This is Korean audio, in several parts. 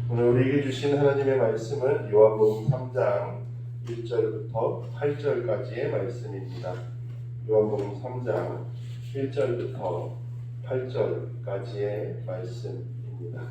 오늘 우리에게 주신 하나님의 말씀은 요한복음 3장 1절부터 8절까지의 말씀입니다. 요한복음 3장 1절부터 8절까지의 말씀입니다.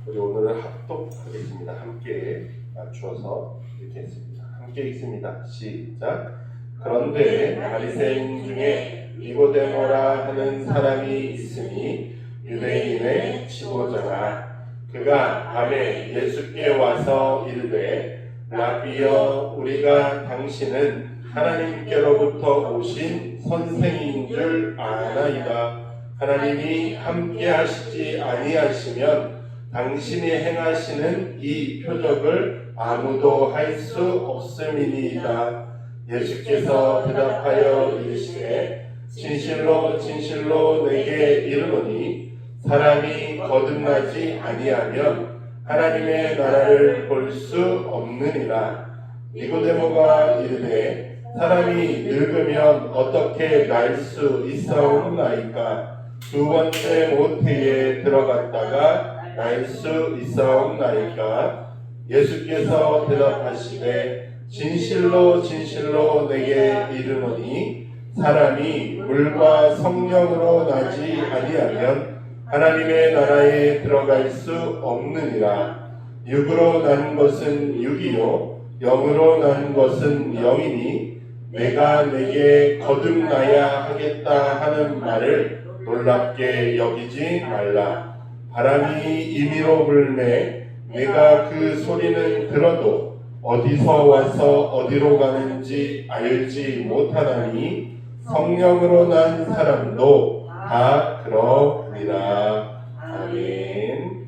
우리 오늘은 합독하겠습니다. 함께 맞추어서 읽겠습니다. 함께 읽습니다. 시작. 그런데 바리새인 중에 니고데모라 하는 사람이 있으니 유대인의 지도자라. 그가 밤에 예수께 와서 이르되 라비여, 우리가 당신은 하나님께로부터 오신 선생인 줄 아나이다. 하나님이 함께 하시지 아니하시면 당신이 행하시는 이 표적을 아무도 할 수 없음이니이다. 예수께서 대답하여 이르시되 진실로 진실로 내게 이르노니 사람이 거듭나지 아니하면 하나님의 나라를 볼 수 없느니라. 니고데모가 이르되 사람이 늙으면 어떻게 날 수 있사옵나이까? 두 번째 모태에 들어갔다가 날 수 있사옵나이까? 예수께서 대답하시되 진실로 진실로 내게 이르노니 사람이 물과 성령으로 나지 아니하면 하나님의 나라에 들어갈 수 없느니라. 육으로 난 것은 육이요 영으로 난 것은 영이니 내가 내게 거듭나야 하겠다 하는 말을 놀랍게 여기지 말라. 바람이 임의로 불매 내가 그 소리는 들어도 어디서 와서 어디로 가는지 알지 못하나니 성령으로 난 사람도 다 그러니라. 아멘.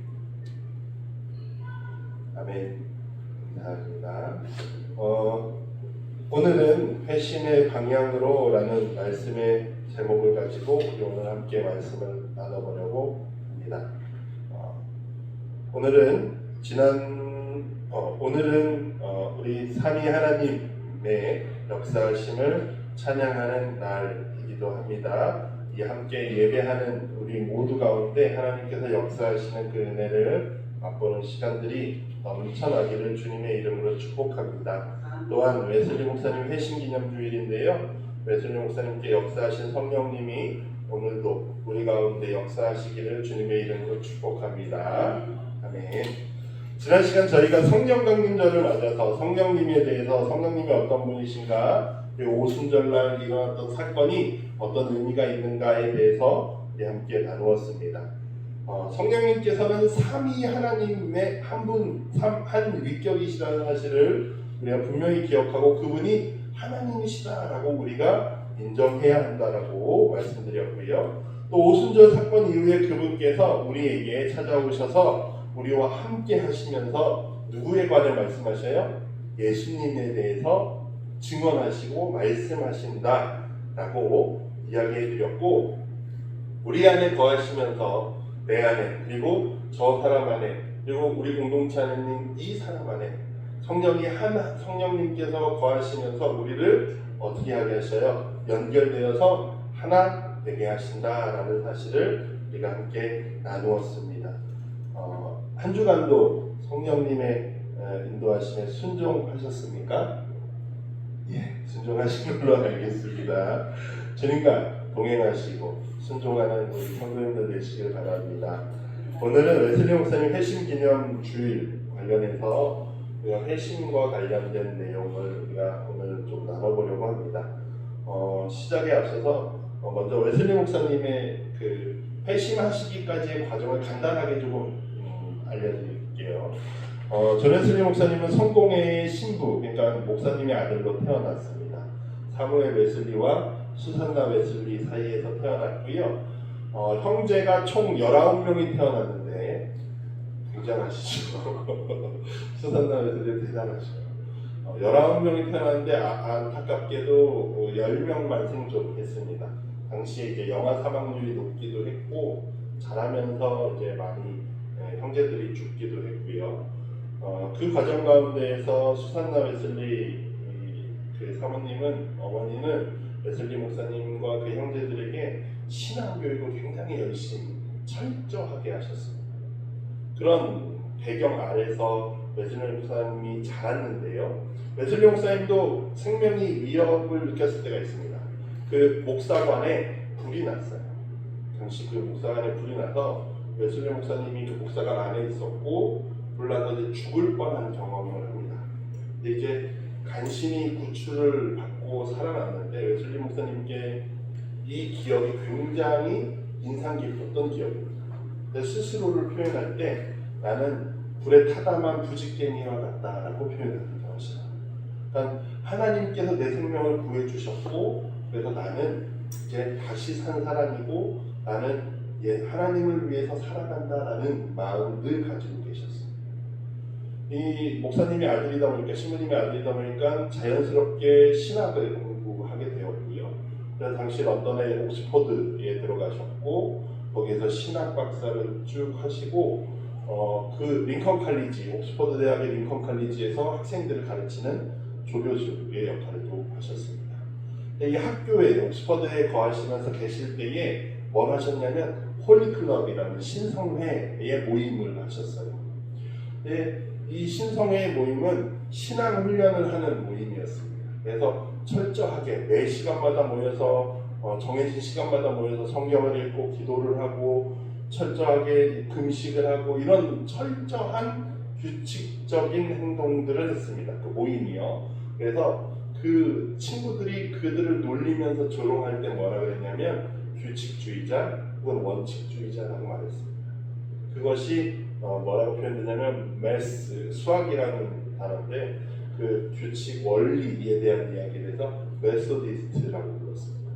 아멘. 감사합니다. 오늘은 회심의 방향으로 라는 말씀의 제목을 가지고 우리 오늘 함께 말씀을 나눠보려고 합니다. 오늘은 우리 삼위 하나님의 역사하심을 찬양하는 날이기도 합니다. 이 함께 예배하는 우리 모두 가운데 하나님께서 역사하시는 그 은혜를 맛보는 시간들이 넘쳐나기를 주님의 이름으로 축복합니다. 또한 웨슬리 목사님 회심기념주일인데요. 웨슬리 목사님께 역사하신 성령님이 오늘도 우리 가운데 역사하시기를 주님의 이름으로 축복합니다. 아멘. 지난 시간 저희가 성령강림절을 맞아서 성령님에 대해서 성령님이 어떤 분이신가, 그리고 오순절날 일어났던 사건이 어떤 의미가 있는가에 대해서 함께 나누었습니다. 성령님께서는 삼위 하나님의 한 위격이시라는 사실을 우리가 분명히 기억하고 그분이 하나님이시다라고 우리가 인정해야 한다라고 말씀드렸고요. 또 오순절 사건 이후에 그분께서 우리에게 찾아오셔서 우리와 함께 하시면서 누구에 관해 말씀하셔요? 예수님에 대해서 증언하시고 말씀하신다라고 이야기해드렸고, 우리 안에 거하시면서 내 안에, 그리고 저 사람 안에, 그리고 우리 공동체 안에 있는 이 사람 안에 성령님께서 거하시면서 우리를 어떻게 하게 하셔요? 연결되어서 하나 되게 하신다라는 사실을 우리가 함께 나누었습니다. 한 주간도 성령님의 인도하심에 순종하셨습니까? 예, 순종하신 걸로 알겠습니다. 주님과 동행하시고 순종하는 우리 성도님들 되시길 바랍니다. 오늘은 웨슬리 목사님 회심기념 주일 관련해서 우리가 회심과 관련된 내용을 우리가 오늘 좀 나눠보려고 합니다. 시작에 앞서서 먼저 웨슬리 목사님의 그 회심하시기까지의 과정을 간단하게 조금 알려드릴게요. 존 웨슬리 목사님은 성공회의 신부, 그러니까 목사님의 아들로 태어났습니다. 사무엘 웨슬리와 수산나 웨슬리 사이에서 태어났고요. 형제가 총 19명이 태어났는데 굉장하시죠. 수산나 웨슬리 대단하셔요. 19명이 태어났는데 안타깝게도 10명만 생존했습니다. 당시에 이제 영아 사망률이 높기도 했고 자라면서 이제 많이 형제들이 죽기도 했고요. 그 과정 가운데에서 수산나 웨슬리 그 사모님은, 어머니는 웨슬리 목사님과 그 형제들에게 신앙 교육을 굉장히 열심히 철저하게 하셨습니다. 그런 배경 아래서 웨슬리 목사님이 자랐는데요. 웨슬리 목사님도 생명이 위협을 느꼈을 때가 있습니다. 그 목사관에 불이 났어요. 당시 그 목사관에 불이 나서 웨슬리 목사님이 그 목사관 안에 있었고 불나서 이제 죽을 뻔한 경험을 합니다. 근데 이제 간신히 구출을 받고 살아났는데 웨슬리 목사님께 이 기억이 굉장히 인상 깊었던 기억입니다. 스스로를 표현할 때 나는 불에 타다만 부직갱이와 같다라고 표현했던 것이다. 그러니까 하나님께서 내 생명을 구해주셨고 그래서 나는 이제 다시 산 사람이고 나는 하나님을 위해서 살아간다라는 마음을 늘 가지고 계셨습니다. 이 목사님의 아들이다 보니까 신부님의 아들이다 보니까 자연스럽게 신학을 공부하게 되었고요. 그래서 당시 런던의 옥스퍼드에 들어가셨고 거기에서 신학 박사를 쭉 하시고 그 링컨 칼리지 옥스퍼드 대학의 링컨 칼리지에서 학생들을 가르치는 조교수의 역할을 또 하셨습니다. 이 학교에 옥스퍼드에 거하시면서 계실 때에 뭘 하셨냐면 홀리클럽이라는 신성회의 모임을 하셨어요. 이 신성회의 모임은 신앙 훈련을 하는 모임이었습니다. 그래서 철저하게 매 시간마다 모여서 정해진 시간마다 모여서 성경을 읽고 기도를 하고 철저하게 금식을 하고 이런 철저한 규칙적인 행동들을 했습니다. 그 모임이요. 그래서 그 친구들이 그들을 놀리면서 조롱할 때 뭐라 그랬냐면 규칙주의자 혹은 원칙주의자라고 말했습니다. 그것이 뭐라고 표현되냐면 매스, 수학이라는 단어인데 그 규칙 원리에 대한 이야기를 해서 메소디스트라고 불렀습니다.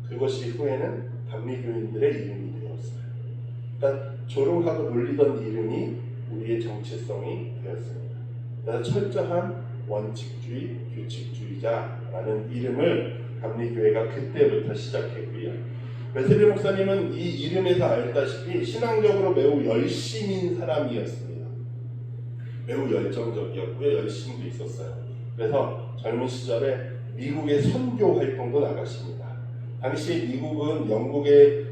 그것이 후에는 감리교인들의 이름이 되었어요. 그러니까 조롱하고 놀리던 이름이 우리의 정체성이 되었습니다. 그래서 철저한 원칙주의, 규칙주의자라는 이름을 감리교회가 그때부터 시작했고요. 웨슬리 목사님은 이 이름에서 알다시피 신앙적으로 매우 열심인 사람이었습니다. 매우 열정적이었고요. 열심도 있었어요. 그래서 젊은 시절에 미국의 선교 활동도 나가십니다. 당시 미국은 영국의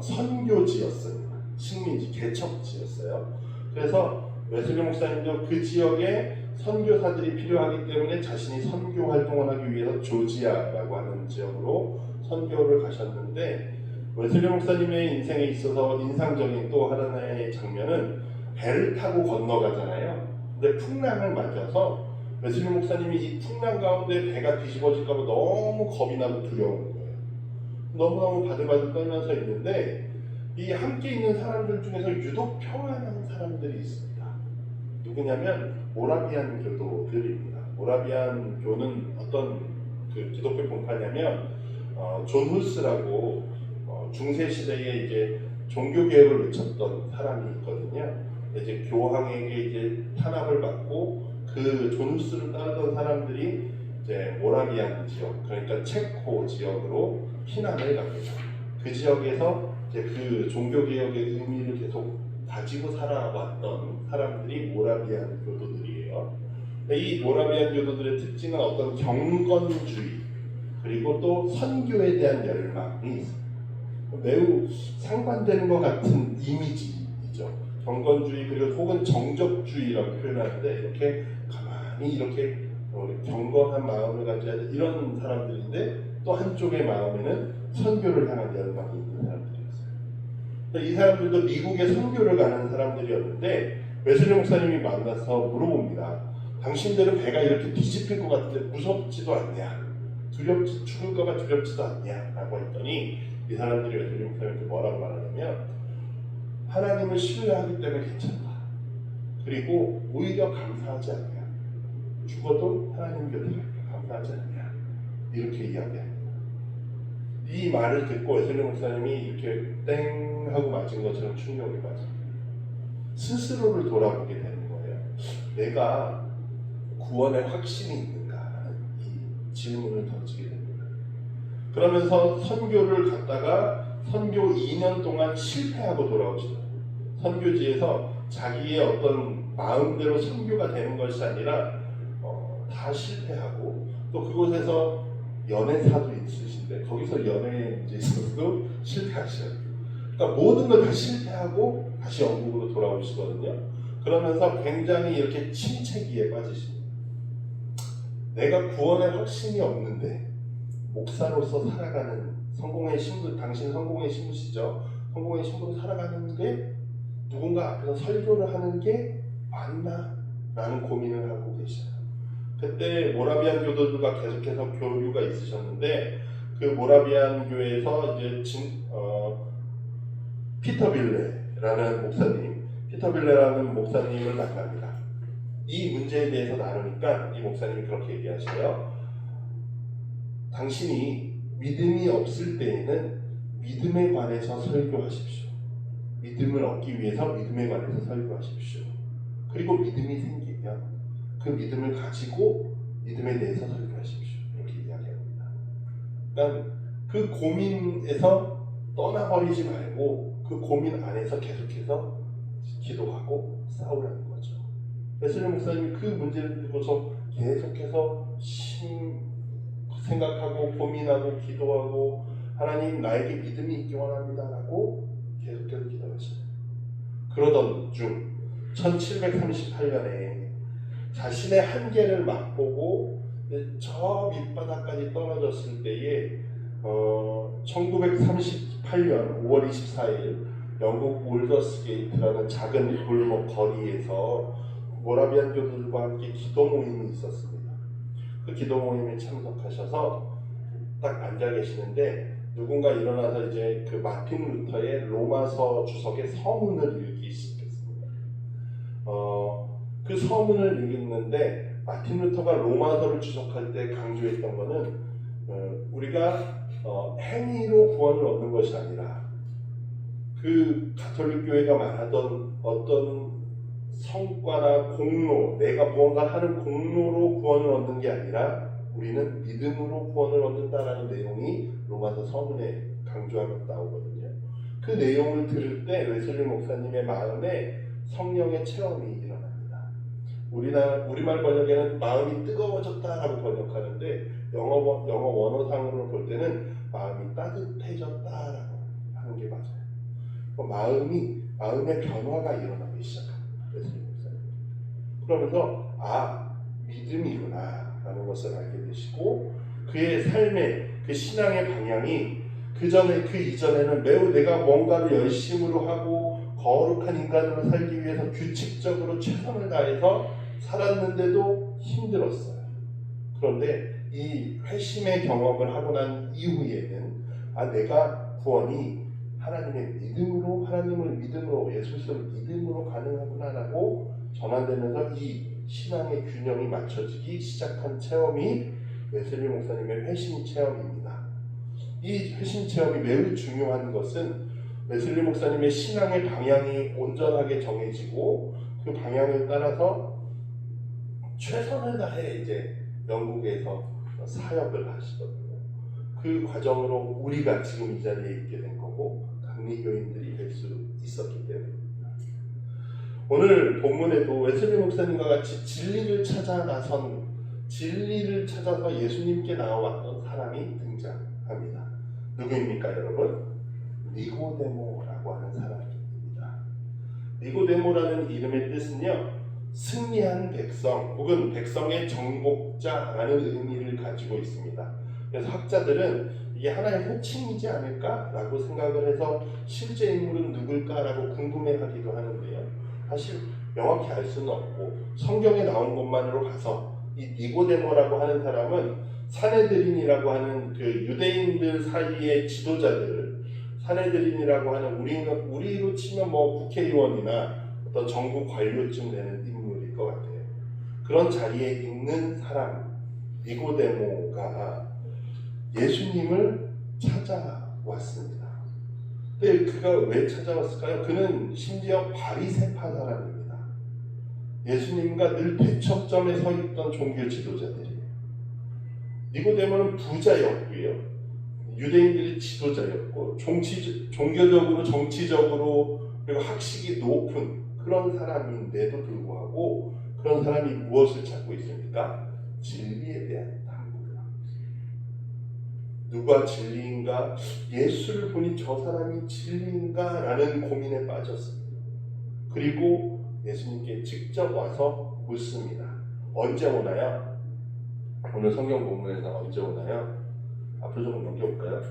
선교지였습니다. 식민지, 개척지였어요. 그래서 웨슬리 목사님도 그 지역에 선교사들이 필요하기 때문에 자신이 선교 활동을 하기 위해서 조지아라고 하는 지역으로 선교를 가셨는데 웨슬리 목사님의 인생에 있어서 인상적인 또 하나의 장면은 배를 타고 건너가잖아요. 근데 풍랑을 맞아서 웨슬리 목사님이 이 풍랑 가운데 배가 뒤집어질까 봐 너무 겁이 나고 두려운 거예요. 너무너무 바들바들 떨면서 있는데 이 함께 있는 사람들 중에서 유독 평안한 사람들이 있습니다. 누구냐면 모라비안 교도들입니다. 모라비안 교는 어떤 그 기독교 본파냐면 존 후스라고 중세 시대에 이제 종교 개혁을 외쳤던 사람이 있거든요. 이제 교황에게 이제 탄압을 받고 그 존 후스를 따르던 사람들이 이제 모라비안 지역, 그러니까 체코 지역으로 피난을 갑니다. 그 지역에서 이제 그 종교 개혁의 의미를 계속 가지고 살아왔던 사람들이 모라비안 교도들이에요. 이 모라비안 교도들의 특징은 어떤 경건주의 그리고 또 선교에 대한 열망이 있습니다. 매우 상반되는 것 같은 이미지이죠. 경건주의 그리고 혹은 정적주의라고 표현하는데 이렇게 가만히 이렇게 경건한 마음을 가져야 이런 사람들인데 또 한쪽의 마음에는 선교를 향한 열망이 있는 사람들이었어요. 이 사람들도 미국에 선교를 가는 사람들이었는데 웨슬리 목사님이 만나서 물어봅니다. 당신들은 배가 이렇게 뒤집힐 것 같은데 무섭지도 않냐? 죽을까봐 두렵지도 않냐? 라고 했더니 이 사람들이 웨슬리 목사님한테 뭐라고 말하냐면 하나님을 신뢰하기 때문에 괜찮다. 그리고 오히려 감사하지 않냐? 죽어도 하나님 곁에 감사하지 않냐? 이렇게 이야기합니다. 이 말을 듣고 웨슬리 목사님이 이렇게 땡 하고 맞은 것처럼 충격을 받습니다. 스스로를 돌아보게 되는 거예요. 내가 구원의 확신이 있는가 하는 이 질문을 던지게 됩니다. 그러면서 선교를 갔다가 선교 2년 동안 실패하고 돌아오시죠. 선교지에서 자기의 어떤 마음대로 선교가 되는 것이 아니라 다 실패하고 또 그곳에서 연애사도 있으신데 거기서 연애에 문제 있어서도 실패하셔요. 그러니까 모든 걸 다 실패하고 다시 영국으로 돌아오시거든요. 그러면서 굉장히 이렇게 침체기에 빠지십니다. 내가 구원의 확신이 없는데 목사로서 살아가는 성공의 신부, 당신 성공의 신부시죠. 성공의 신부로 살아가는 게 누군가 앞에서 설교를 하는 게 맞나? 라는 고민을 하고 계셔요. 그때 모라비안 교도들과 계속해서 교류가 있으셨는데 그 모라비안 교회에서 이제 피터 빌레라는 목사님을 만납니다. 이 문제에 대해서 나누니까 이 목사님이 그렇게 얘기하셔요. 당신이 믿음이 없을 때에는 믿음에 관해서 설교하십시오. 믿음을 얻기 위해서 믿음에 관해서 설교하십시오. 그리고 믿음이 생기면 그 믿음을 가지고 믿음에 대해서 설교하십시오. 이렇게 이야기합니다. 그러니까 그 고민에서 떠나버리지 말고 그 고민 안에서 계속해서 기도하고 싸우라는 거죠. 웨슬리 목사님이 그 문제를 두고서 계속해서 생각하고 고민하고 기도하고 하나님 나에게 믿음이 있기 원합니다 라고 계속해서 기도하셨어요. 그러던 중 1738년에 자신의 한계를 맛보고 저 밑바닥까지 떨어졌을 때에 1938년 5월 24일 영국 올더스 게이트라는 작은 골목 거리에서 모라비안 교도들과 함께 기도 모임이 있었습니다. 그 기도 모임에 참석하셔서 딱 앉아 계시는데 누군가 일어나서 이제 그 마틴 루터의 로마서 주석의 서문을 읽기 시작했습니다. 그 서문을 읽는데 마틴 루터가 로마서를 주석할 때 강조했던 것은 우리가 행위로 구원을 얻는 것이 아니라 그 가톨릭 교회가 말하던 어떤 성과나 공로, 내가 무언가 하는 공로로 구원을 얻는 게 아니라 우리는 믿음으로 구원을 얻는다라는 내용이 로마서 서문에 강조하면서 나오거든요. 그 내용을 들을 때 웨슬리 목사님의 마음에 성령의 체험이 일어납니다. 우리말 번역에는 마음이 뜨거워졌다라고 번역하는데 영어 원어상으로 볼 때는 마음이 따뜻해졌다라고 하는 게 맞아요. 마음의 변화가 일어나기 시작합니다. 웨슬리 목사님. 그러면서 믿음이구나 라는 것을 알게 되시고 그의 삶의 그 신앙의 방향이 그 이전에는 매우 내가 뭔가를 열심으로 하고 거룩한 인간으로 살기 위해서 규칙적으로 최선을 다해서 살았는데도 힘들었어요. 그런데 이 회심의 경험을 하고 난 이후에는 내가 구원이 하나님의 믿음으로, 하나님을 믿음으로, 예수 그리스도를 믿음으로 가능하구나라고 전환되면서 이 신앙의 균형이 맞춰지기 시작한 체험이 웨슬리 목사님의 회심 체험입니다. 이 회심 체험이 매우 중요한 것은 웨슬리 목사님의 신앙의 방향이 온전하게 정해지고 그 방향을 따라서 최선을 다해 이제 영국에서 사역을 하시거든요. 그 과정으로 우리가 지금 이 자리에 있게 된 거고 감리교인들이 될 수 있었기 때문입니다. 오늘 본문에도 웨슬리 목사님과 같이 진리를 찾아서 예수님께 나와왔던 사람이 등장합니다. 누구입니까, 여러분? 니고데모라고 하는 사람입니다. 니고데모라는 이름의 뜻은요, 승리한 백성 혹은 백성의 정복자라는 의미를 가지고 있습니다. 그래서 학자들은 이게 하나의 호칭이지 않을까라고 생각을 해서 실제 인물은 누굴까라고 궁금해하기도 하는데요. 사실 명확히 알 수는 없고 성경에 나온 것만으로 봐서 이 니고데모라고 하는 사람은 사내들인이라고 하는 그 유대인들 사이의 지도자들, 사내들인이라고 하는 우리로 치면 뭐 국회의원이나 어떤 정부 관료쯤 되는 인물일 것 같아요. 그런 자리에 있는 사람 니고데모가 예수님을 찾아왔습니다. 근데 그가 왜 찾아왔을까요? 그는 심지어 바리새파 사람입니다. 예수님과 늘 대척점에 서 있던 종교 지도자들이에요. 니고데모는 부자였고요. 유대인들이 지도자였고 종교적으로 정치적으로 그리고 학식이 높은 그런 사람인데도 불구하고 그런 사람이 무엇을 찾고 있습니까? 진리에 대한 탐구를 하고 있습니다. 누가 진리인가? 예수를 보니 저 사람이 진리인가? 라는 고민에 빠졌습니다. 그리고 예수님께 직접 와서 묻습니다. 언제 오나요? 오늘 성경 본문에서 언제 오나요? 앞으로 조금 넘겨볼까요?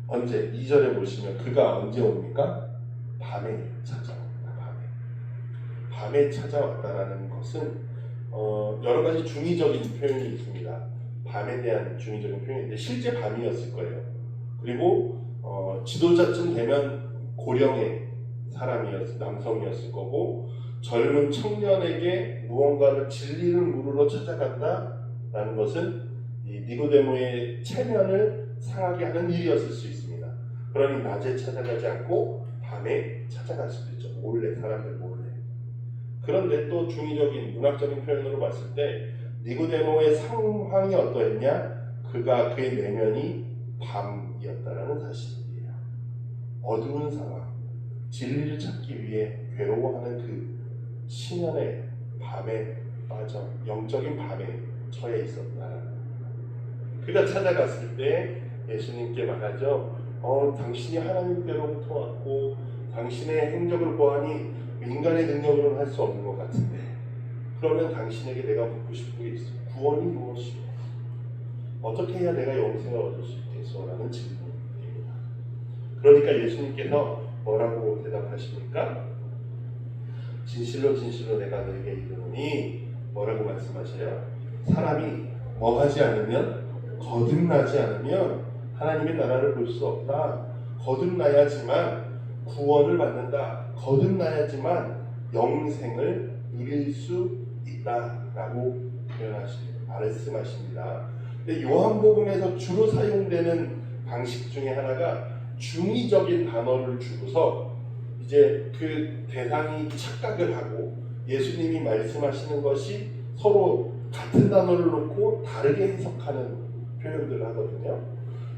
언제? 2절에 보시면 그가 언제 옵니까? 밤에 찾아옵니다. 밤에 찾아왔다라는 것은 여러 가지 중의적인 표현이 있습니다. 밤에 대한 중의적인 표현인데 실제 밤이었을 거예요. 그리고 지도자쯤 되면 고령의 남성이었을 거고 젊은 청년에게 무언가를 진리를 물으러 찾아간다라는 것은 이 니고데모의 체면을 상하게 하는 일이었을 수 있습니다. 그러니 낮에 찾아가지 않고 밤에 찾아갈 수도 있죠. 몰래, 사람들 몰래. 그런데 또 중의적인 문학적인 표현으로 봤을 때 니고데모의 상황이 어떠했냐? 그의 내면이 밤이었다라는 사실이에요. 어두운 상황, 진리를 찾기 위해 괴로워하는 그 심연의 밤에 빠져 영적인 밤에 처해 있었다라는 겁니다. 그가 찾아갔을 때 예수님께 말하죠. 당신이 하나님께로부터 왔고 당신의 행적을 보아하니 인간의 능력으로는 할 수 없는 것 같은데 그러면 당신에게 내가 묻고 싶은 게 있어. 구원이 무엇이오? 어떻게 해야 내가 영생을 얻을 수 있겠소? 라는 질문입니다. 그러니까 예수님께서 뭐라고 대답하십니까? 진실로 진실로 내가 너에게 이르노니 뭐라고 말씀하셔요? 사람이 뭐 하지 않으면 거듭나지 않으면 하나님의 나라를 볼 수 없다. 거듭나야지만 구원을 받는다. 거듭나야지만 영생을 누릴 수 있다라고 말씀하십니다. 근데 요한복음에서 주로 사용되는 방식 중에 하나가 중의적인 단어를 주고서 이제 그 대상이 착각을 하고 예수님이 말씀하시는 것이 서로 같은 단어를 놓고 다르게 해석하는 표현들을 하거든요.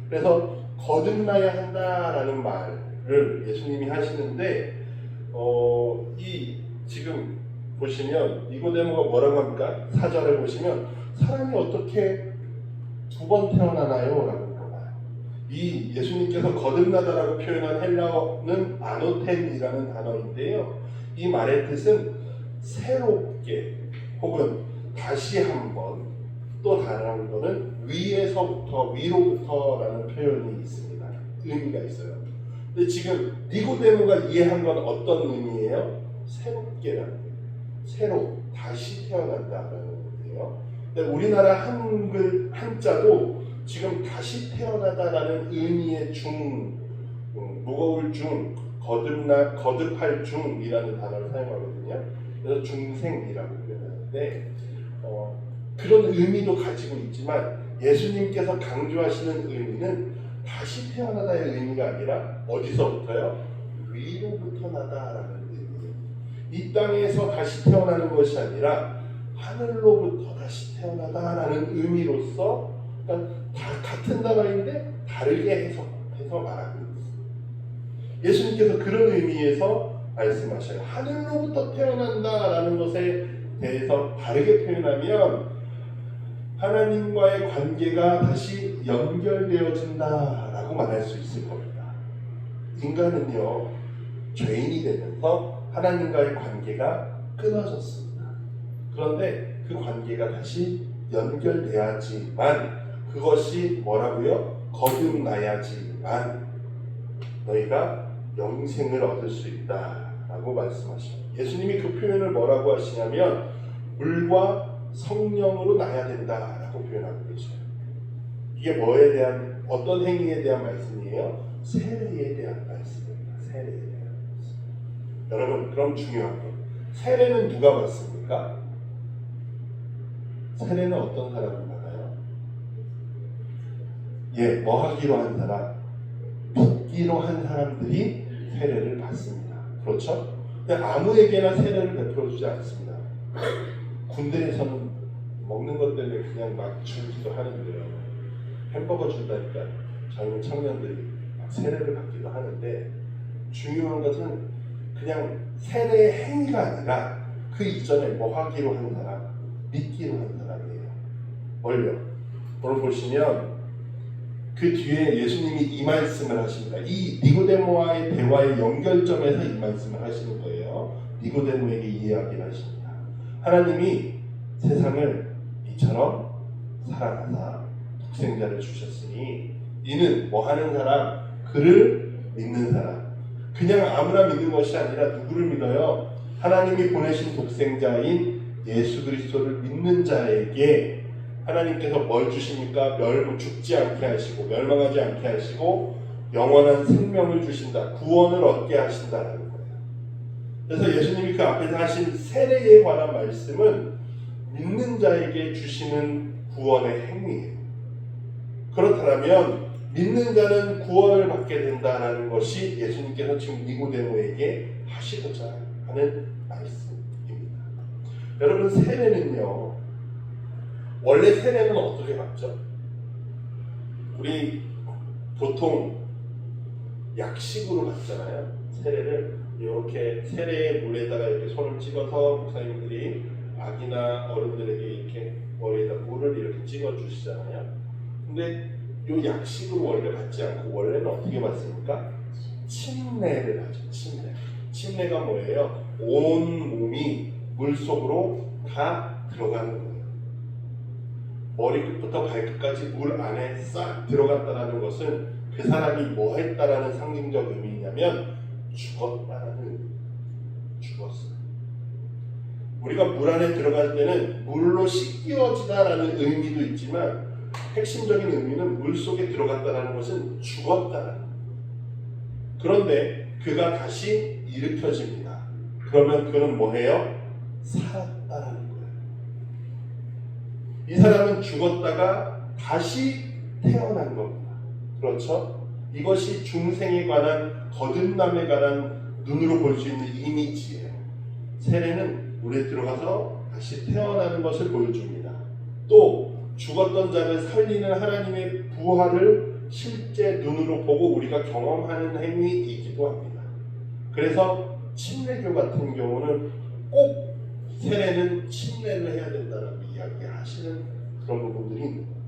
그래서 거듭나야 한다라는 말을 예수님이 하시는데 이 지금 보시면 니고데모가 뭐라고 합니까? 4절에 보시면 사람이 어떻게 두 번 태어나나요? 라고 물어봐요. 이 예수님께서 거듭나다라고 표현한 헬라어는 아노텐이라는 단어인데요. 이 말의 뜻은 새롭게 혹은 다시 한번, 또 다른 거는 위에서부터 위로부터라는 표현이 있습니다. 의미가 있어요. 근데 지금 니고데모가 이해한 건 어떤 의미예요? 새롭게라는 거예요. 새로 다시 태어난다라는 거예요. 근데 우리나라 한글 한자도 지금 다시 태어나다라는 의미의 무거울 중 거듭할 중이라는 단어를 사용하거든요. 그래서 중생이라고 표현하는데 그런 의미도 가지고 있지만 예수님께서 강조하시는 의미는 다시 태어나다의 의미가 아니라 어디서부터요? 위로부터 나다라는 의미예요. 이 땅에서 다시 태어나는 것이 아니라 하늘로부터 다시 태어나다라는 의미로서 그러니까 다 같은 단어인데 다르게 해석해서 말하고 있습니다. 예수님께서 그런 의미에서 말씀하셔요. 하늘로부터 태어난다라는 것에 대해서 다르게 표현하면 하나님과의 관계가 다시 연결되어진다라고 말할 수 있을 겁니다. 인간은요, 죄인이 되면서 하나님과의 관계가 끊어졌습니다. 그런데 그 관계가 다시 연결돼야지만 그것이 뭐라고요? 거듭나야지만 너희가 영생을 얻을 수 있다라고 말씀하십니다. 예수님이 그 표현을 뭐라고 하시냐면 물과 성령으로 나야 된다라고 표현하고 계셔요. 이게 뭐에 대한 어떤 행위에 대한 말씀이에요? 세례에 대한 말씀입니다. 세례에 대한 말씀. 여러분 그럼 중요한 거 세례는 누가 받습니까? 세례는 어떤 사람이 받아요? 뭐 하기로 한 사람, 믿기로 한 사람들이 세례를 받습니다. 그렇죠? 근데 아무에게나 세례를 베풀어주지 않습니다. 군대에서는 먹는 것 때문에 그냥 막 주기도 하는데요. 햄버거 준다니까 젊은 청년들이 막 세례를 받기도 하는데 중요한 것은 그냥 세례의 행위가 아니라 그 이전에 뭐 하기로 한 사람, 믿기로 한 사람이에요. 뭘요? 오늘 보시면 그 뒤에 예수님이 이 말씀을 하십니다. 이 니고데모와의 대화의 연결점에서 이 말씀을 하시는 거예요. 니고데모에게 이 이야기를 하십니다. 하나님이 세상을 이처럼 사랑하사 독생자를 주셨으니 이는 뭐 하는 사람? 그를 믿는 사람. 그냥 아무나 믿는 것이 아니라 누구를 믿어요? 하나님이 보내신 독생자인 예수 그리스도를 믿는 자에게 하나님께서 뭘 주십니까? 죽지 않게 하시고 멸망하지 않게 하시고 영원한 생명을 주신다. 구원을 얻게 하신다라는 거예요. 그래서 예수님이 그 앞에서 하신 세례에 관한 말씀은 믿는 자에게 주시는 구원의 행위예요. 그렇다면 믿는 자는 구원을 받게 된다는 것이 예수님께서 지금 니고데모에게 하시고자 하는 말씀입니다. 여러분, 세례는요, 원래 세례는 어떻게 받죠? 우리 보통 약식으로 받잖아요. 세례를 이렇게 세례의 물에다가 이렇게 손을 찍어서 목사님들이 아기나 어른들에게 이렇게 머리에다 물을 이렇게 찍어 주시잖아요. 근데 이 약식으로 원래 받지 않고 원래는 어떻게 받습니까? 침례를 하죠. 침례가 뭐예요? 온 몸이 물 속으로 다 들어가는 거예요. 머리끝부터 발끝까지 물 안에 싹 들어갔다는 것은 그 사람이 뭐 했다라는 상징적 의미냐면 죽었다라는 의미. 죽었어요. 우리가 물 안에 들어갈 때는 물로 씻겨지다라는 의미도 있지만 핵심적인 의미는 물 속에 들어갔다라는 것은 죽었다라는 거예요. 그런데 그가 다시 일으켜집니다. 그러면 그는 뭐해요? 살았다라는 거예요. 이 사람은 죽었다가 다시 태어난 겁니다. 그렇죠? 이것이 중생에 관한 거듭남에 관한 눈으로 볼 수 있는 이미지예요. 세례는 물에 들어가서 다시 태어나는 것을 보여줍니다. 또 죽었던 자를 살리는 하나님의 부활을 실제 눈으로 보고 우리가 경험하는 행위이기도 합니다. 그래서 침례교 같은 경우는 꼭 세례는 침례를 해야 된다라고 이야기하시는 그런 부분들이 있는 거예요.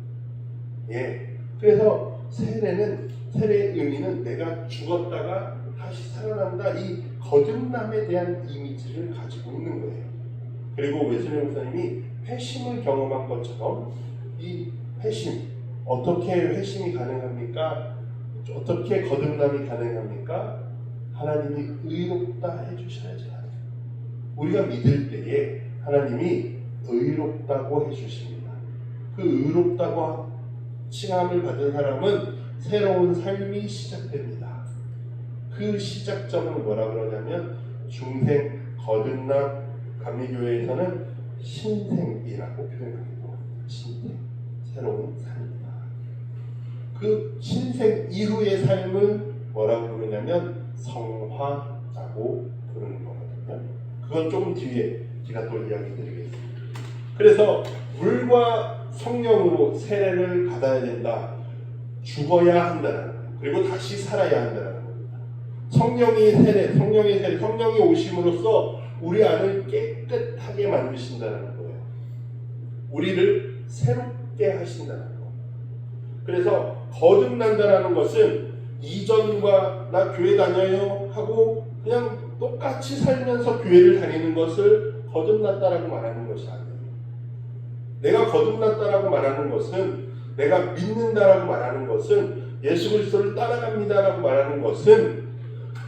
예. 그래서 세례의 의미는 내가 죽었다가 다시 살아난다, 이 거듭남에 대한 이미지를 가지고 있는 거예요. 그리고 웨슬리 목사님이 회심을 경험한 것처럼 이 회심, 어떻게 회심이 가능합니까? 어떻게 거듭남이 가능합니까? 하나님이 의롭다 해주셔야지. 우리가 믿을 때에 하나님이 의롭다고 해주십니다. 그 의롭다고 칭함을 받은 사람은 새로운 삶이 시작됩니다. 그 시작점은 뭐라 그러냐면 중생, 거듭남, 감리교회에서는 신생이라고 표현하기도 합니다. 신생, 새로운 삶이다. 그 신생 이후의 삶을 뭐라고 부르냐면 성화라고 부르는 거거든요. 그건 조금 뒤에 제가 또 이야기 드리겠습니다. 그래서 물과 성령으로 세례를 받아야 된다. 죽어야 한다는 거예요. 그리고 다시 살아야 한다는 겁니다. 성령이 오심으로써 우리 안을 깨끗하게 만드신다는 거예요. 우리를 새롭게 하신다는 거예요. 그래서 거듭난다는 것은 이전과 나 교회 다녀요 하고 그냥 똑같이 살면서 교회를 다니는 것을 거듭났다라고 말하는 것이 아니에요. 내가 거듭났다라고 말하는 것은, 내가 믿는다라고 말하는 것은, 예수 그리스도를 따라갑니다라고 말하는 것은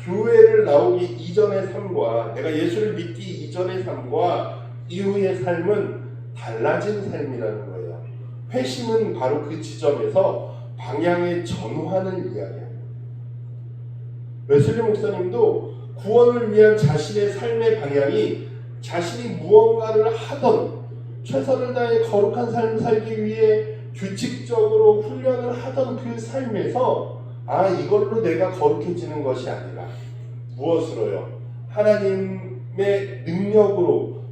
교회를 나오기 이전의 삶과 내가 예수를 믿기 이전의 삶과 이후의 삶은 달라진 삶이라는 거예요. 회심은 바로 그 지점에서 방향의 전환을 이야기합니다. 웨슬리 목사님도 구원을 위한 자신의 삶의 방향이 자신이 무언가를 하던, 최선을 다해 거룩한 삶을 살기 위해 규칙적으로 훈련을 하던 그 삶에서 이걸로 내가 거룩해지는 것이 아니라 무엇으로요? 하나님의 능력으로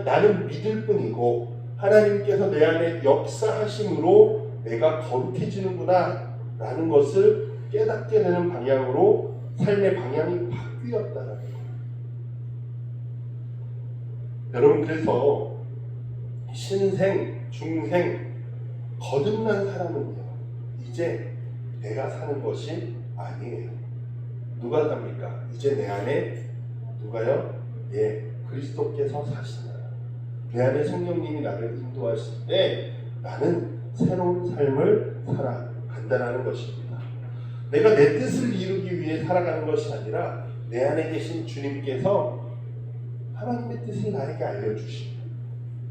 나는 믿을 뿐이고 하나님께서 내 안에 역사하심으로 내가 거룩해지는구나 라는 것을 깨닫게 되는 방향으로 삶의 방향이 바뀌었다는 거예요. 여러분, 그래서 신생, 중생, 거듭난 사람은요, 이제 내가 사는 것이 아니에요. 누가 삽니까? 이제 내 안에 누가요? 그리스도께서 사신다. 내 안에 성령님이 나를 인도하실 때 나는 새로운 삶을 살아간다는 것입니다. 내가 내 뜻을 이루기 위해 살아가는 것이 아니라 내 안에 계신 주님께서 하나님의 뜻을 나에게 알려주시고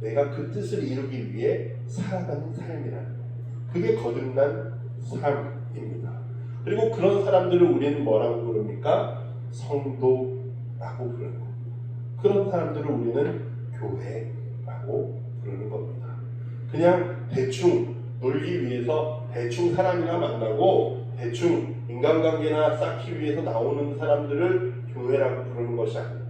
내가 그 뜻을 이루기 위해 살아가는 삶이라는 것. 그게 거듭난 삶입니다. 그리고 그런 사람들을 우리는 뭐라고 부릅니까? 성도라고 부르는 겁니다. 그런 사람들을 우리는 교회라고 부르는 겁니다. 그냥 대충 놀기 위해서 대충 사람이나 만나고 대충 인간관계나 쌓기 위해서 나오는 사람들을 교회라고 부르는 것이 아닙니다.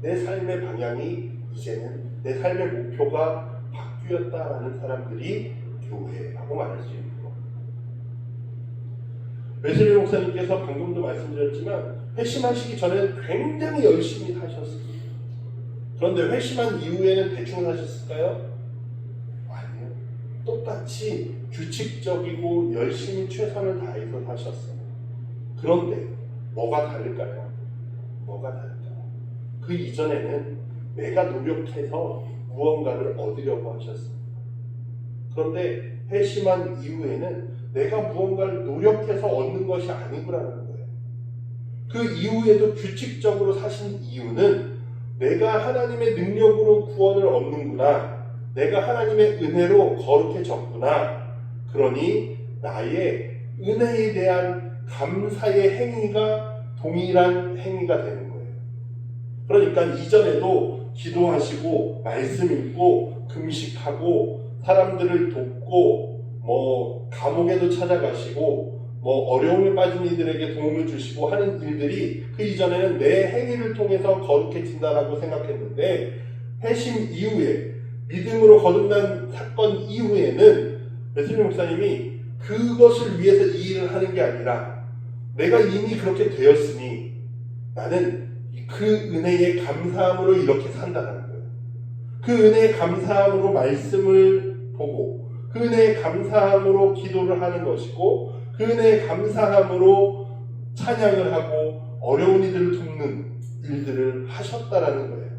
내 삶의 방향이 이제는 내 삶의 목표가 바뀌었다라는 사람들이 교회라고 말할 수 있는 겁니다. 웨슬리 목사님께서 방금도 말씀드렸지만 회심하시기 전에 굉장히 열심히 사셨습니다. 그런데 회심한 이후에는 대충 사셨을까요? 아니요. 똑같이 규칙적이고 열심히 최선을 다해서 사셨어요. 그런데 뭐가 다를까요? 뭐가 다를까요? 그 이전에는 내가 노력해서 무언가를 얻으려고 하셨습니다. 그런데 회심한 이후에는 내가 무언가를 노력해서 얻는 것이 아니구라는 거예요. 그 이후에도 규칙적으로 사신 이유는 내가 하나님의 능력으로 구원을 얻는구나. 내가 하나님의 은혜로 거룩해졌구나. 그러니 나의 은혜에 대한 감사의 행위가 동일한 행위가 되는 거예요. 그러니까 이전에도 기도하시고 말씀 읽고 금식하고 사람들을 돕고 감옥에도 찾아가시고 어려움에 빠진 이들에게 도움을 주시고 하는 일들이 그 이전에는 내 행위를 통해서 거룩해진다라고 생각했는데 회심 이후에 믿음으로 거듭난 사건 이후에는 웨슬리 목사님이 그것을 위해서 이 일을 하는 게 아니라 내가 이미 그렇게 되었으니 나는 그 은혜에 감사함으로 이렇게 산다는 거예요. 그 은혜에 감사함으로 말씀을 보고 그 은혜에 감사함으로 기도를 하는 것이고 그 은혜에 감사함으로 찬양을 하고 어려운 이들을 돕는 일들을 하셨다라는 거예요.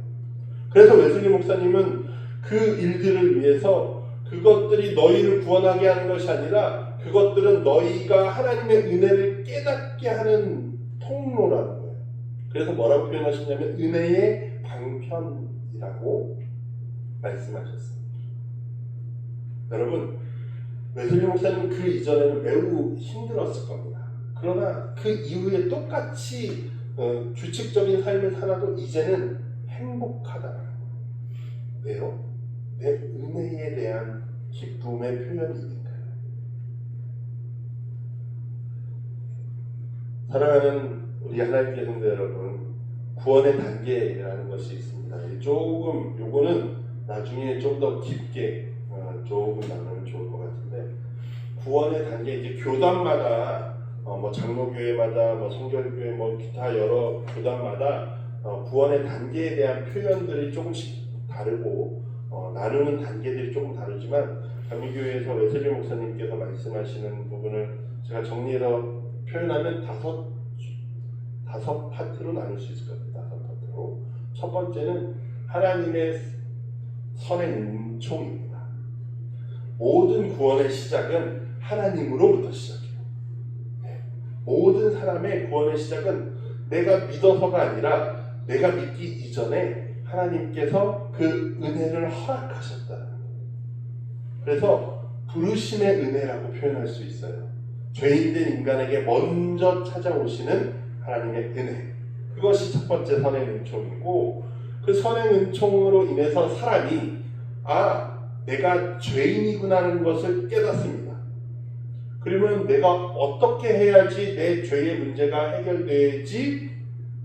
그래서 웨슬리 목사님은 그 일들을 위해서 그것들이 너희를 구원하게 하는 것이 아니라 그것들은 너희가 하나님의 은혜를 깨닫게 하는 통로라는 거예요. 그래서 뭐라고 표현하셨냐면 은혜의 방편이라고 말씀하셨습니다. 여러분, 웨슬리 목사님은 그 이전에는 매우 힘들었을 겁니다. 그러나 그 이후에 똑같이 규칙적인 삶을 살아도 이제는 행복하다라는 거예요. 왜요? 내 은혜에 대한 기쁨의 표현이니까요. 사랑하는 우리 하나님께 성도 여러분, 구원의 단계라는 것이 있습니다. 요거는 나중에 좀 더 깊게 조금 나누면 좋을 것 같은데, 구원의 단계 이제 교단마다 장로교회마다 성결교회 기타 여러 교단마다 구원의 단계에 대한 표현들이 조금씩 다르고 나누는 단계들이 조금 다르지만 감리교회에서 웨슬리 목사님께서 말씀하시는 부분을 제가 정리해서 표현하면 다섯 파트로 나눌 수 있을 겁니다. 다섯 파트로. 첫 번째는 하나님의 선의 은총입니다. 모든 구원의 시작은 하나님으로부터 시작해요. 모든 사람의 구원의 시작은 내가 믿어서가 아니라 내가 믿기 이전에 하나님께서 그 은혜를 허락하셨다는 거예요. 그래서 부르심의 은혜라고 표현할 수 있어요. 죄인된 인간에게 먼저 찾아오시는 하나님의 은혜. 그것이 첫 번째 선의 은총이고, 그 선의 은총으로 인해서 사람이 내가 죄인이구나라는 것을 깨닫습니다. 그러면 내가 어떻게 해야지 내 죄의 문제가 해결되지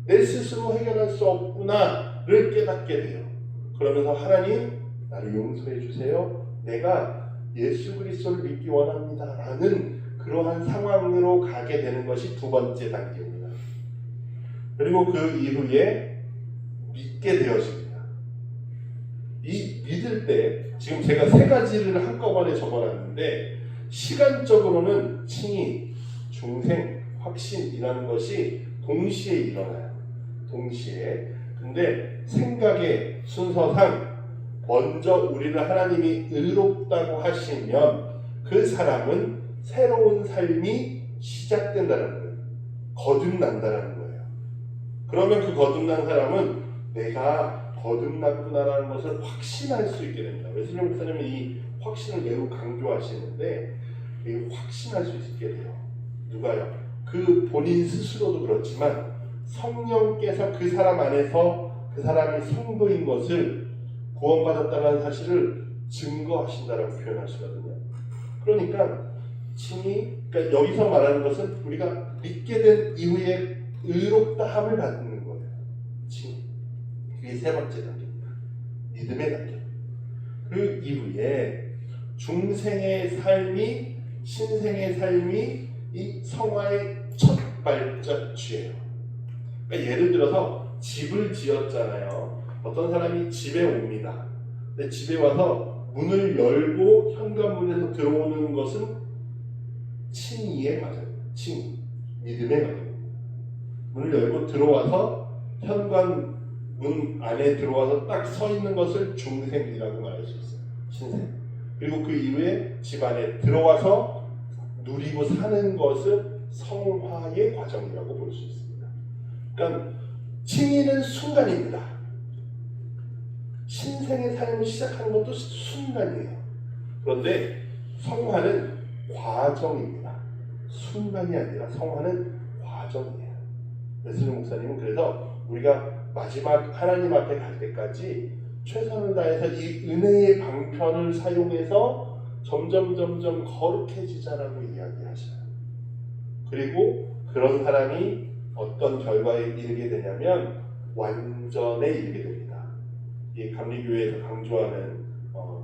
내 스스로 해결할 수 없구나를 깨닫게 돼요. 그러면서 하나님 나를 용서해 주세요. 내가 예수 그리스도를 믿기 원합니다. 라는 그러한 상황으로 가게 되는 것이 두 번째 단계입니다. 그리고 그 이후에 믿게 되어집니다. 이 믿을 때 지금 제가 세 가지를 한꺼번에 적어놨는데 시간적으로는 칭의, 중생, 확신이라는 것이 동시에 일어나요. 동시에. 근데 생각의 순서상 먼저 우리를 하나님이 의롭다고 하시면 그 사람은 새로운 삶이 시작된다는 거예요. 거듭난다는 거예요. 그러면 그 거듭난 사람은 내가 거듭났구나라는 것을 확신할 수 있게 됩니다. 웨슬리 목사님은 이 확신을 매우 강조하시는데 확신할 수 있게 돼요. 누가요? 그 본인 스스로도 그렇지만 성령께서 그 사람 안에서 그 사람이 성도인 것을 구원받았다는 사실을 증거하신다라고 표현하시거든요. 그러니까 그러니까 여기서 말하는 것은 우리가 믿게 된 이후에 의롭다함을 받는 거예요. 칭의. 그게 세 번째 단계입니다. 믿음의 단계. 그 이후에 중생의 삶이 신생의 삶이 이 성화의 첫 발자취예요. 그러니까 예를 들어서 집을 지었잖아요. 어떤 사람이 집에 옵니다. 근데 집에 와서 문을 열고 현관문에서 들어오는 것은 칭의의 과정입니다. 칭의, 믿음의 과정입니다. 문을 열고 들어와서 현관문 안에 들어와서 딱 서 있는 것을 중생이라고 말할 수 있어요. 신생. 그리고 그 이후에 집 안에 들어와서 누리고 사는 것을 성화의 과정이라고 볼 수 있습니다. 그러니까 칭의는 순간입니다. 신생의 삶을 시작하는 것도 순간이에요. 그런데 성화는 과정입니다. 순간이 아니라 성화는 과정이에요. 웨슬리 목사님은 그래서 우리가 마지막 하나님 앞에 갈 때까지 최선을 다해서 이 은혜의 방편을 사용해서 점점 거룩해지자라고 이야기하셔요. 그리고 그런 사람이 어떤 결과에 이르게 되냐면 완전에 이르게 됩니다. 이 감리교회에서 강조하는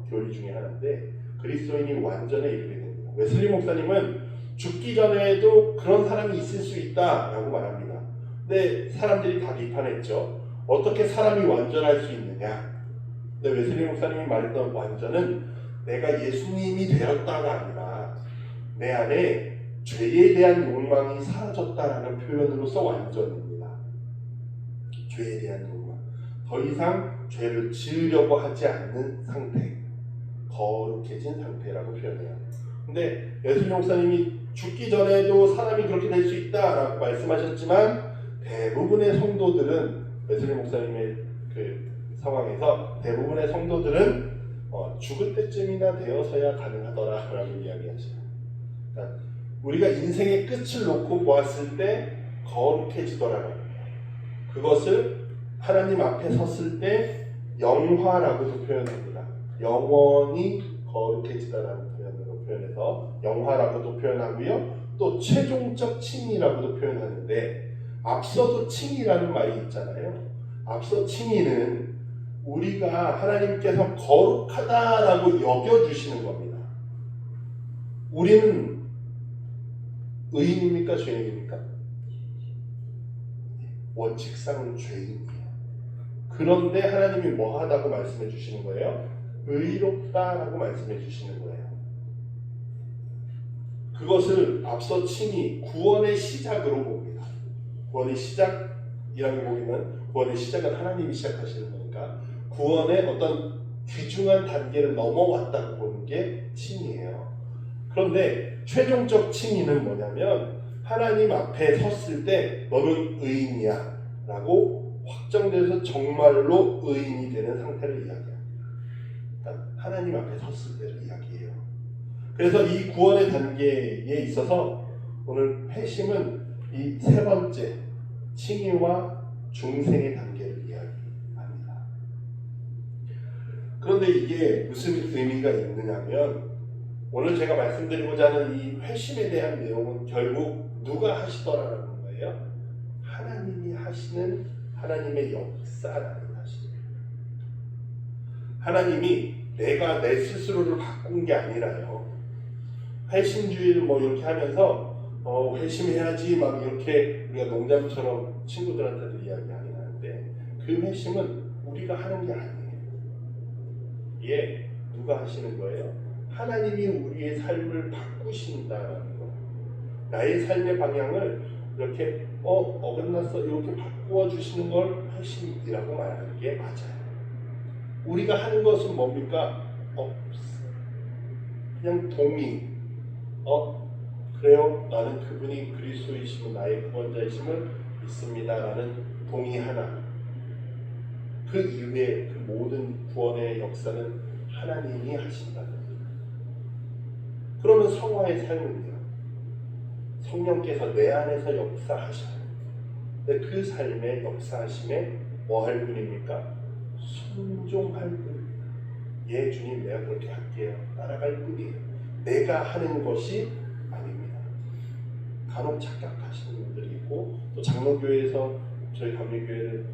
교리 중에 하나인데 그리스도인이 완전에 이르게 됩니다. 웨슬리 목사님은 죽기 전에도 그런 사람이 있을 수 있다라고 말합니다. 근데 사람들이 다 비판했죠. 어떻게 사람이 완전할 수 있느냐? 근데 웨슬리 목사님이 말했던 완전은 내가 예수님이 되었다가 아니라 내 안에 죄에 대한 욕망이 사라졌다라는 표현으로서 완전입니다. 죄에 대한 욕망. 더 이상 죄를 지으려고 하지 않는 상태. 거룩해진 상태라고 표현해요. 근데 웨슬리 목사님이 죽기 전에도 사람이 그렇게 될 수 있다라고 말씀하셨지만 대부분의 성도들은 웨슬리 목사님의 그 상황에서 대부분의 성도들은 죽을 때쯤이나 되어서야 가능하더라라고 이야기하셔요. 그러니까 우리가 인생의 끝을 놓고 보았을 때 거룩해지더라라는 거예요. 그것을 하나님 앞에 섰을 때 영화라고도 표현합니다. 영원히 거룩해지다라는 표현으로 표현해서 영화라고도 표현하고요. 또 최종적 칭의라고도 표현하는데 앞서도 칭의라는 말이 있잖아요. 앞서 칭의는 우리가 하나님께서 거룩하다라고 여겨주시는 겁니다. 우리는 의인입니까? 죄인입니까? 원칙상 죄인이에요. 그런데 하나님이 뭐하다고 말씀해 주시는 거예요? 의롭다라고 말씀해 주시는 거예요. 그것을 앞서 칭의, 구원의 시작으로 봅니다. 구원의 시작이라고 보기는 구원의 시작은 하나님이 시작하시는 거니까 구원의 어떤 귀중한 단계를 넘어왔다고 보는 게 칭의예요. 그런데 최종적 칭의는 뭐냐면 하나님 앞에 섰을 때 너는 의인이야 라고 확정돼서 정말로 의인이 되는 상태를 이야기합니다. 그러니까 하나님 앞에 섰을 때를 이야기해요. 그래서 이 구원의 단계에 있어서 오늘 회심은 이 세 번째 칭의와 중생의 단계를 이야기합니다. 그런데 이게 무슨 의미가 있느냐면 오늘 제가 말씀드리고자 하는 이 회심에 대한 내용은 결국 누가 하시더라라는 거예요. 하나님이 하시는 하나님의 역사라는 사실이에요. 하나님이 내가 내 스스로를 바꾼 게 아니라요. 회심주의를 뭐 이렇게 하면서 회심해야지 막 이렇게 우리가 농담처럼 친구들한테도 이야기하긴 하는데 그 회심은 우리가 하는 게 아니에요. 예, 누가 하시는 거예요? 하나님이 우리의 삶을 바꾸신다는 거. 나의 삶의 방향을 이렇게 어긋났어 이렇게 바꾸어 주시는 걸 하심이라고 말하는 게 맞아요. 우리가 하는 것은 뭡니까? 그냥 동의. 그래요. 나는 그분이 그리스도이시고 나의 구원자이심을 믿습니다라는 동의 하나. 그 이후에 그 모든 구원의 역사는 하나님이 하신다는 거예요. 그러면 성화의 삶은요. 성령께서 내 안에서 역사하셔요. 근데 그 삶의 역사하심에 뭐 할 뿐입니까? 순종할 뿐입니다. 예, 주님 내가 그렇게 할게요. 따라갈 뿐이에요. 내가 하는 것이 아닙니다. 간혹 착각하시는 분들이 있고 또 장로교회에서 저희 감리교회를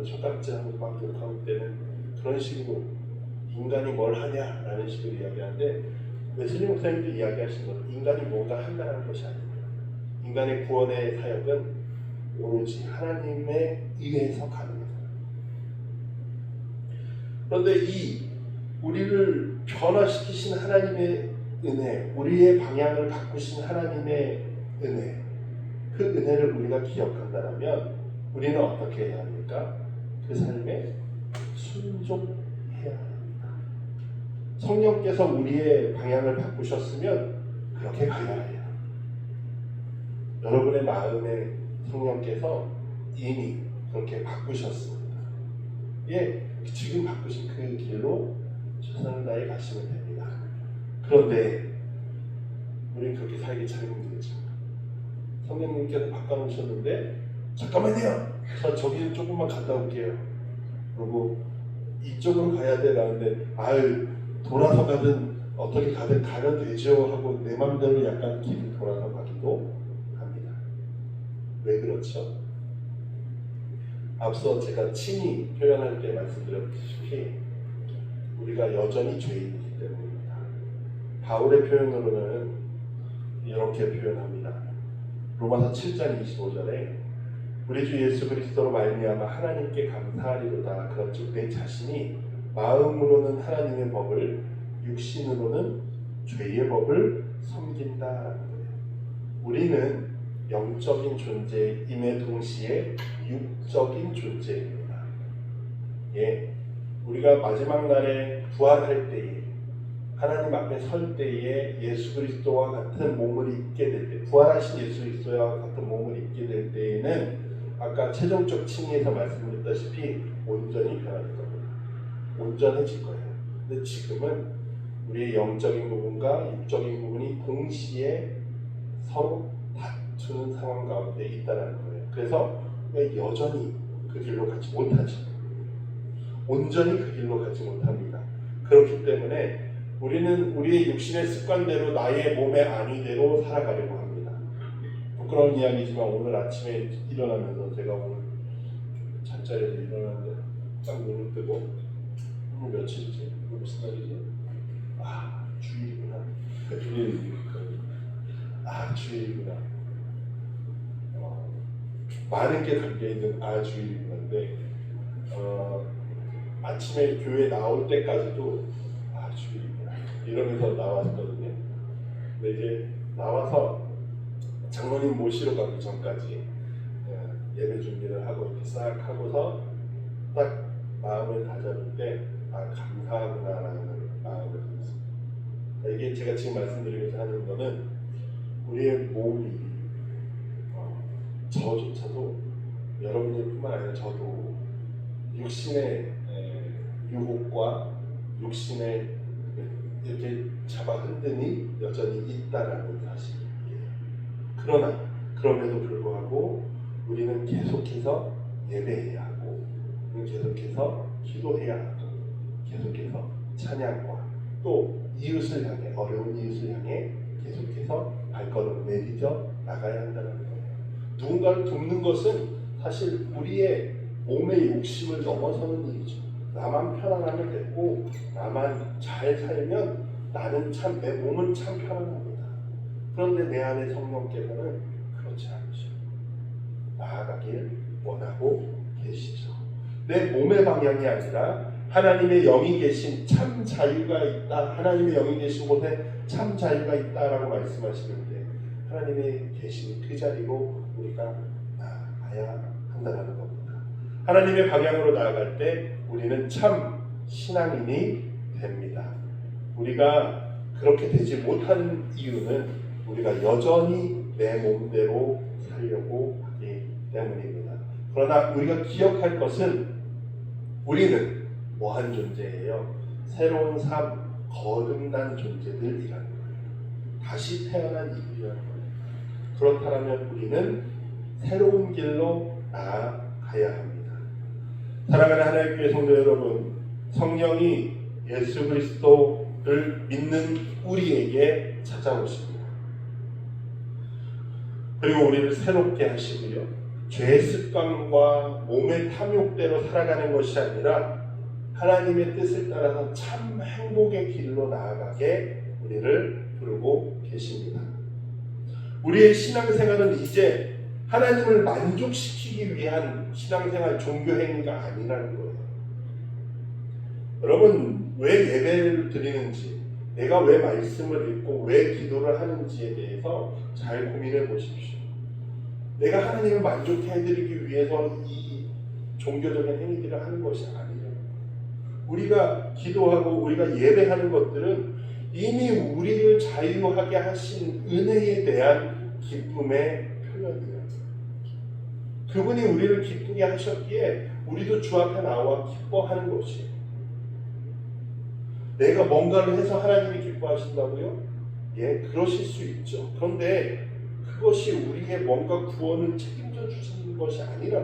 젓가락질하고 막 욕하는 때는 그런 식으로 인간이 뭘 하냐라는 식으로 이야기하는데 웨슬리 목사님도 이야기하신 것 인간이 뭔가 한다는 것이 아닙니다. 인간의 구원의 사역은 오로지 하나님에 의해서 가능합니다. 그런데 이 우리를 변화시키신 하나님의 은혜, 우리의 방향을 바꾸신 하나님의 은혜, 그 은혜를 우리가 기억한다면 우리는 어떻게 해야 합니까? 그 삶에 순종해야 합니다. 성령께서 우리의 방향을 바꾸셨으면 그렇게 가야 해요. 여러분의 마음에 성령께서 이미 그렇게 바꾸셨습니다. 예, 지금 바꾸신 그 길로 최선을 다해 가시면 됩니다. 그런데 우리는 그렇게 살기 참 힘들죠. 성령님께서 바꿔놓으셨는데 잠깐만요. 저 저기 조금만 갔다 올게요. 그리고 이쪽으로 가야 돼 라는데 돌아서 가든 어떻게 가든 가면 되죠 하고 내 맘대로 약간 길을 돌아서 가기도 합니다. 왜 그렇죠? 앞서 제가 친히 표현할 때 말씀드렸다시피 우리가 여전히 죄인이기 때문입니다. 바울의 표현으로는 이렇게 표현합니다. 로마서 7장 25절에 우리 주 예수 그리스도로 말미암아 하나님께 감사하리로다. 그런즉 내 자신이 마음으로는 하나님의 법을 육신으로는 죄의 법을 섬긴다라는 거예요. 우리는 영적인 존재임에 동시에 육적인 존재입니다. 예, 우리가 마지막 날에 부활할 때에 하나님 앞에 설 때에 예수 그리스도와 같은 몸을 입게 될 때, 부활하신 예수 그리스도와 같은 몸을 입게 될 때에는 아까 최종적 칭의에서 말씀드렸다시피 온전히 변할 겁니다. 온전해질 거예요. 근데 지금은 우리의 영적인 부분과 육적인 부분이 동시에 서로 다투는 상황 가운데 있다는 거예요. 그래서 여전히 그 길로 가지 못하죠. 온전히 그 길로 가지 못합니다. 그렇기 때문에 우리는 우리의 육신의 습관대로 나의 몸의 안위대로 살아가려고 합니다. 부끄러운 이야기지만 오늘 아침에 일어나면서 제가 오늘 잠자리에서 일어났는데 딱 눈을 뜨고 오늘 며칠이지? 오늘 무슨 날이지? 주일이구나. 주일이구나. 많은 게 담겨있는 주일이구나인데 아침에 교회 나올 때까지도 주일이구나 이러면서 나왔거든요. 근데 이제 나와서 장로님 모시러 가기 전까지 예배 준비를 하고 이렇게 싹 하고서 딱 마음을 다잡을 때 감사하구나라는 마음을 가졌습니다. 이게 제가 지금 말씀드리면서 하는 거는 우리의 몸이 저조차도 여러분뿐만 아니라 저도 육신의 유혹과 육신의 이렇게 잡아 흔드니 여전히 있다라는 사실이에요. 그러나 그럼에도 불구하고 우리는 계속해서 예배해야 하고 우리는 계속해서 기도해야 하고 계속해서 찬양과 또 이웃을 향해 어려운 이웃을 향해 계속해서 발걸음을 내디뎌 나가야 한다는 거예요. 누군가를 돕는 것은 사실 우리의 몸의 욕심을 넘어서는 일이죠. 나만 편안하면 됐고 나만 잘 살면 나는 참 내 몸은 참 편안합니다. 그런데 내 안에 성령께서는 그렇지 않죠. 나아가길 원하고 계시죠. 내 몸의 방향이 아니라 하나님의 영이 계신 참 자유가 있다. 하나님의 영이 계신 곳에 참 자유가 있다라고 말씀하시는데 하나님의 계신 그 자리로 우리가 나아가야 한다는 겁니다. 하나님의 방향으로 나아갈 때 우리는 참 신앙인이 됩니다. 우리가 그렇게 되지 못하는 이유는 우리가 여전히 내 몸대로 살려고 하기 때문입니다. 그러나 우리가 기억할 것은 우리는 뭐한 존재예요? 새로운 삶, 거듭난 존재들이라는 거예요. 다시 태어난 이들이라는 거예요. 그렇다면 우리는 새로운 길로 나아가야 합니다. 사랑하는 하나님의 교회 성도 여러분, 성령이 예수 그리스도를 믿는 우리에게 찾아오십니다. 그리고 우리를 새롭게 하시고요. 죄 습관과 몸의 탐욕대로 살아가는 것이 아니라 하나님의 뜻을 따라서 참 행복의 길로 나아가게 우리를 부르고 계십니다. 우리의 신앙생활은 이제 하나님을 만족시키기 위한 신앙생활 종교행위가 아니라는 거예요. 여러분, 왜 예배를 드리는지, 내가 왜 말씀을 읽고 왜 기도를 하는지에 대해서 잘 고민해 보십시오. 내가 하나님을 만족해 해드리기 위해서 이 종교적인 행위들을 하는 것이 아니에요. 우리가 기도하고 우리가 예배하는 것들은 이미 우리를 자유하게 하신 은혜에 대한 기쁨의 표현이에요. 그분이 우리를 기쁘게 하셨기에 우리도 주 앞에 나와 기뻐하는 것이에요. 내가 뭔가를 해서 하나님이 기뻐하신다고요? 예, 그러실 수 있죠. 그런데 그것이 우리의 뭔가 구원을 책임져 주시는 것이 아니라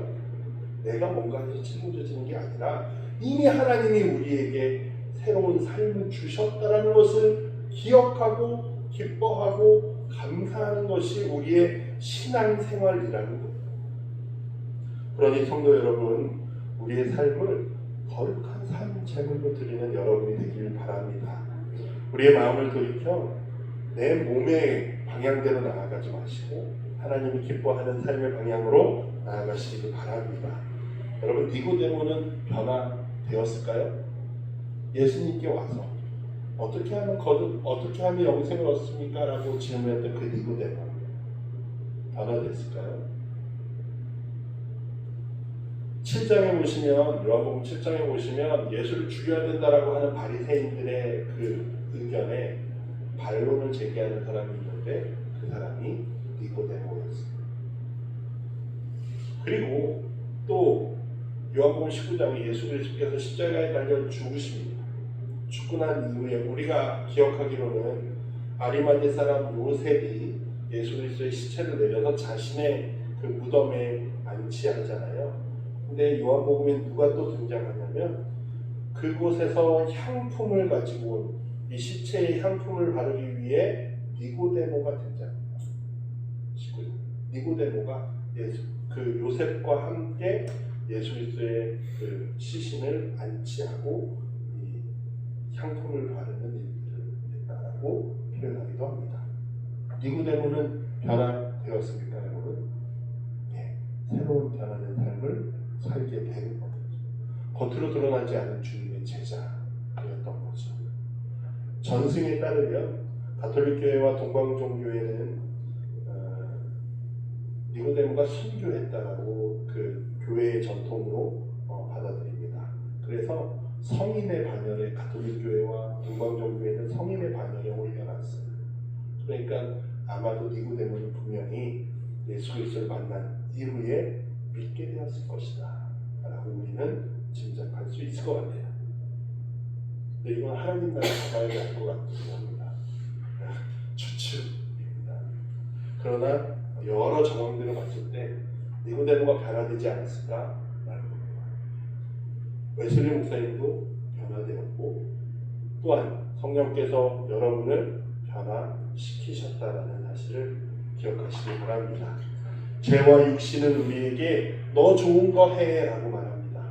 내가 뭔가 해서 책임져 주는 게 아니라 이미 하나님이 우리에게 새로운 삶을 주셨다는 것을 기억하고 기뻐하고 감사하는 것이 우리의 신앙생활이라는 거예요. 그러니 성도 여러분, 우리의 삶을 거룩한 삶 제물로 드리는 여러분이 되길 바랍니다. 우리의 마음을 돌이켜 내 몸의 방향대로 나아가지 마시고 하나님이 기뻐하는 삶의 방향으로 나아가시길 바랍니다. 여러분, 니고데모는 변화되었을까요? 예수님께 와서 어떻게 하면 영생을 얻습니까? 라고 질문했던 그 니고데모, 변화됐을까요? 7장에 보시면, 요한복음 7장에 보시면 예수를 죽여야 된다라고 하는 바리새인들의 그 의견에 반론을 제기하는 사람이 있는데 그 사람이 니고데모였습니다. 그리고 또 요한복음 19장에 예수 그리스도께서 십자가에 달려 죽으십니다. 죽고 난 이후에 우리가 기억하기로는 아리마대 사람 요셉이 예수 그리스도의 시체를 내려서 자신의 그 무덤에 안치하잖아요. 근데 요한복음에 누가 또 등장하냐면 그곳에서 향품을 가지고 온 이 시체의 향품을 바르기 위해 니고데모가 등장합니다. 니고데모가 그 요셉과 함께 예수 그리스도의 그 시신을 안치하고 이 향품을 바르는 일들을 했다라고 표현하기도 합니다. 니고데모는 변화되었습니까, 여러분? 네, 새로운 변화된 삶을 살게 되는 겁니다. 겉으로 드러나지 않은 주님의 제자였던 거죠. 전승에 따르면 가톨릭 교회와 동방종교회는 니고데모가 순교했다라고 그 교회의 전통으로 받아들입니다. 그래서 성인의 반열에 가톨릭 교회와 동방종교회는 성인의 반열에 올려놨어요. 그러니까 아마도 니고데모는 분명히 예수 그리스도를 만난 이후에 믿게 되었을 것이다 라고 우리는 짐작할 수 있을 것 같아요. 근데 이건 하나님 나라 가봐야 될 것 같기도 합니다. 추측입니다. 그러나 여러 정황들을 봤을 때 니고데모가 변화되지 않았을까 라는 겁니다. 웨슬리 목사님도 변화되었고 또한 성령께서 여러분을 변화시키셨다라는 사실을 기억하시기 바랍니다. 죄와 육신은 우리에게 너 좋은 거 해 라고 말합니다.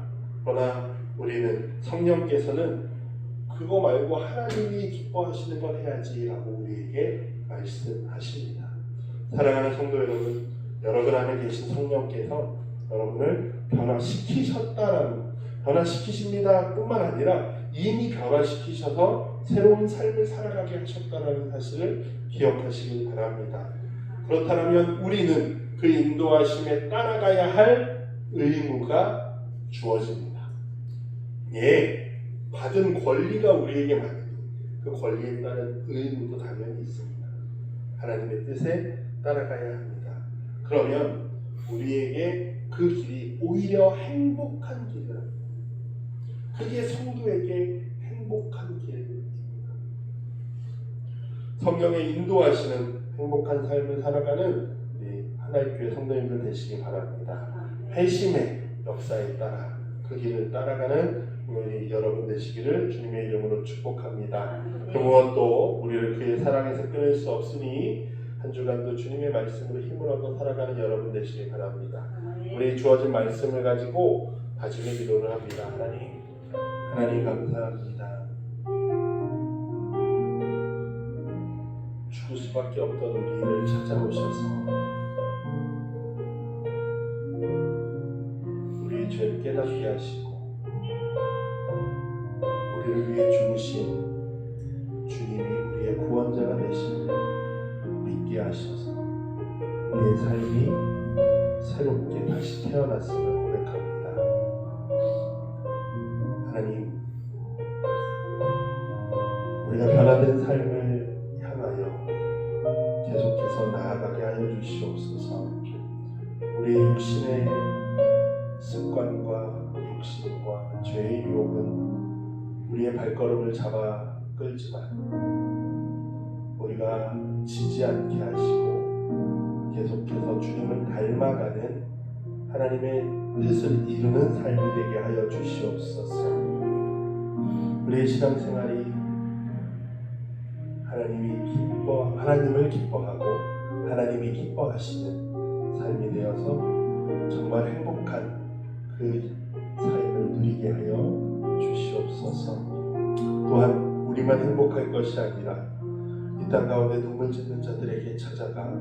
그러나 우리는 성령께서는 그거 말고 하나님이 기뻐하시는 걸 해야지 라고 우리에게 말씀하십니다. 사랑하는 성도 여러분, 여러분 안에 계신 성령께서 여러분을 변화시키셨다라는 변화시키십니다 뿐만 아니라 이미 변화시키셔서 새로운 삶을 살아가게 하셨다는 사실을 기억하시길 바랍니다. 그렇다면 우리는 그 인도하심에 따라가야 할 의무가 주어집니다. 예, 받은 권리가 우리에게 많으니 그 권리에 따른 의무도 당연히 있습니다. 하나님의 뜻에 따라가야 합니다. 그러면 우리에게 그 길이 오히려 행복한 길이랍니다. 그게 성도에게 행복한 길입니다. 성령의 인도하시는 행복한 삶을 살아가는 우리 하나의 교회 성도님들 되시기 바랍니다. 회심의 역사에 따라 그 길을 따라가는 우리 여러분 되시기를 주님의 이름으로 축복합니다. 그 무엇도 우리를 그의 사랑에서 끊을 수 없으니 한 주간도 주님의 말씀으로 힘을 얻어 살아가는 여러분 되시기 바랍니다. 우리 주어진 말씀을 가지고 다짐의 기도를 합니다. 하나님 감사합니다. 죽을 수밖에 없던 우리를 찾아오셔서 우리의 죄를 깨닫게 하시고 우리를 위해 죽으신 주님이 우리의 구원자가 되심을 믿게 하셔서 우리의 삶이 새롭게 다시 태어났음을 고백합니다. 하나님, 우리가 변화된 삶을 향하여 계속해서 나아가게 하여 주시옵소서. 우리의 육신의 습관과 욕심과 죄의 유혹은 우리의 발걸음을 잡아 끌지만 우리가 지지 않게 하시고 계속해서 주님을 닮아가는 하나님의 뜻을 이루는 삶이 되게 하여 주시옵소서. 우리의 신앙생활이 하나님을 기뻐하고 하나님이 기뻐하시는 삶이 되어서 정말 행복한 그 삶을 누리게 하여 주시옵소서. 또한 우리만 행복할 것이 아니라 이 땅 가운데 눈물 짓는 자들에게 찾아가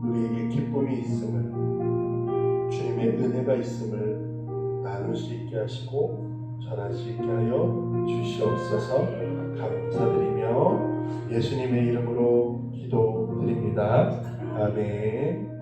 우리에게 기쁨이 있음을, 주님의 은혜가 있음을 나눌 수 있게 하시고 전할 수 있게 하여 주시옵소서. 감사드리며 예수님의 이름으로 기도드립니다. 아멘.